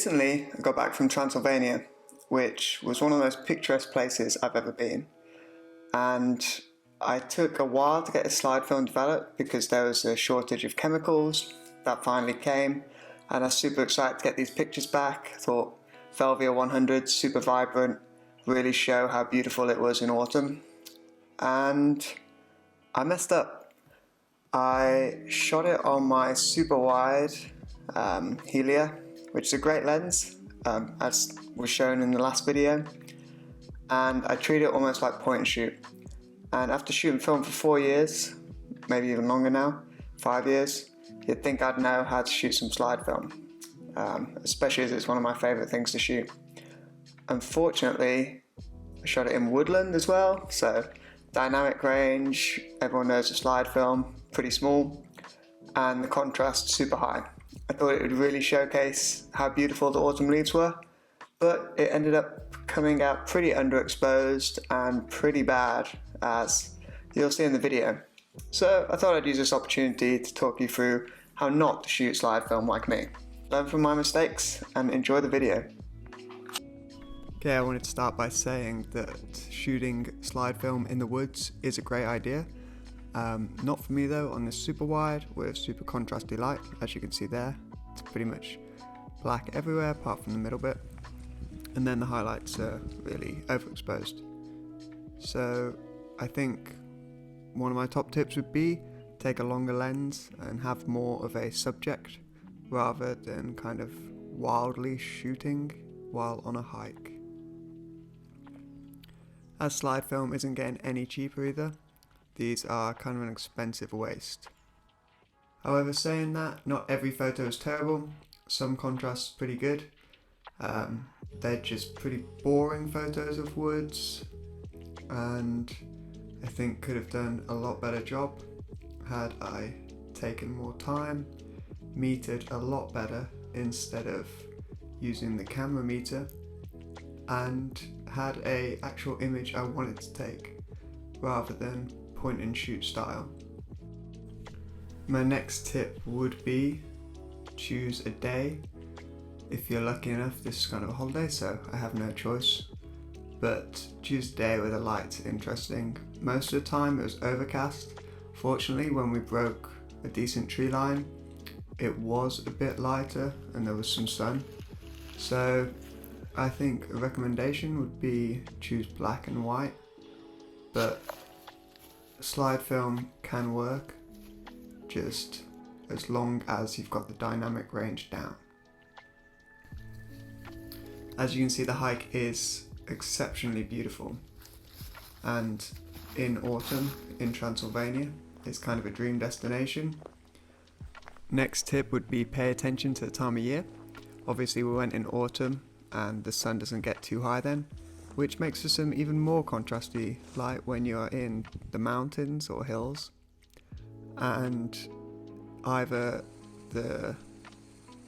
Recently, I got back from Transylvania, which was one of the most picturesque places I've ever been. And I took a while to get a slide film developed because there was a shortage of chemicals. That finally came, and I was super excited to get these pictures back. I thought Velvia 100, super vibrant, really show how beautiful it was in autumn. And I messed up. I shot it on my super wide Helia, which is a great lens, as was shown in the last video, and I treat it almost like point and shoot. And after shooting film for 4 years, maybe even longer now, 5 years, you'd think I'd know how to shoot some slide film, especially as it's one of my favourite things to shoot. Unfortunately, I shot it in woodland as well, so dynamic range, everyone knows the slide film, pretty small, and the contrast super high. I thought it would really showcase how beautiful the autumn leaves were, but it ended up coming out pretty underexposed and pretty bad, as you'll see in the video. So I thought I'd use this opportunity to talk you through how not to shoot slide film like me. Learn from my mistakes and enjoy the video. Okay, I wanted to start by saying that shooting slide film in the woods is a great idea. Not for me though, on this super wide with super contrasty light, as you can see there. It's pretty much black everywhere apart from the middle bit. And then the highlights are really overexposed. So I think one of my top tips would be take a longer lens and have more of a subject rather than kind of wildly shooting while on a hike. As slide film isn't getting any cheaper either, these are kind of an expensive waste. However, saying that, not every photo is terrible. Some contrast's pretty good. They're just pretty boring photos of woods, and I think could have done a lot better job had I taken more time, metered a lot better instead of using the camera meter, and had a actual image I wanted to take rather than point and shoot style. My next tip would be choose a day. If you're lucky enough, this is kind of a holiday, so I have no choice, but choose a day where the light's interesting. Most of the time it was overcast. Fortunately, when we broke a decent tree line, it was a bit lighter and there was some sun. So I think a recommendation would be choose black and white, but slide film can work just as long as you've got the dynamic range down. As you can see, the hike is exceptionally beautiful, and in autumn in Transylvania it's kind of a dream destination. Next tip would be pay attention to the time of year. Obviously we went in autumn and the sun doesn't get too high then, which makes for some even more contrasty light when you're in the mountains or hills, and either the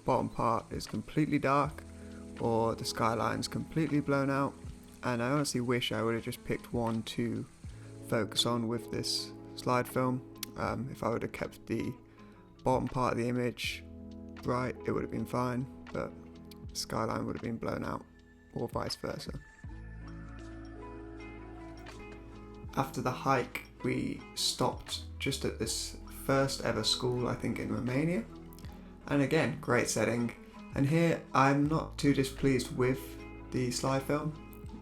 bottom part is completely dark or the skyline's completely blown out. And I honestly wish I would have just picked one to focus on with this slide film. If I would have kept the bottom part of the image bright, it would have been fine, but the skyline would have been blown out, or vice versa. After the hike, we stopped just at this first ever school, I think in Romania, and again, great setting. And here I'm not too displeased with the slide film.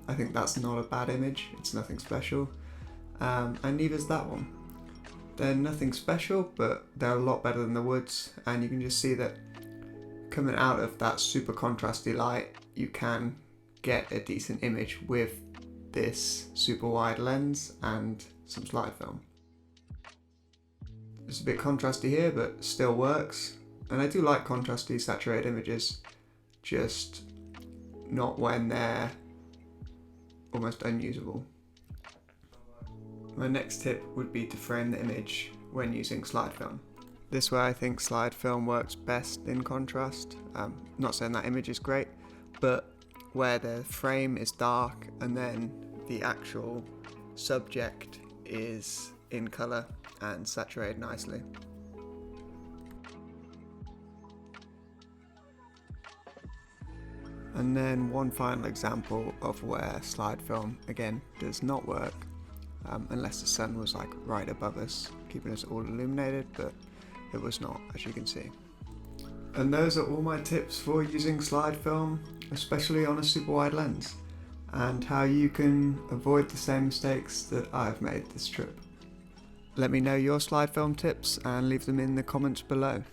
I think that's not a bad image, it's nothing special, and neither's that one. They're nothing special, but they're a lot better than the woods, and you can just see that coming out of that super contrasty light, you can get a decent image with this super wide lens and some slide film. It's a bit contrasty here, but still works. And I do like contrasty saturated images, just not when they're almost unusable. My next tip would be to frame the image when using slide film. This way I think slide film works best in contrast. Not saying that image is great, but where the frame is dark and then the actual subject is in colour and saturated nicely. And then one final example of where slide film again does not work, unless the sun was like right above us, keeping us all illuminated, but it was not, as you can see. And those are all my tips for using slide film, especially on a super wide lens, and how you can avoid the same mistakes that I've made this trip. Let me know your slide film tips and leave them in the comments below.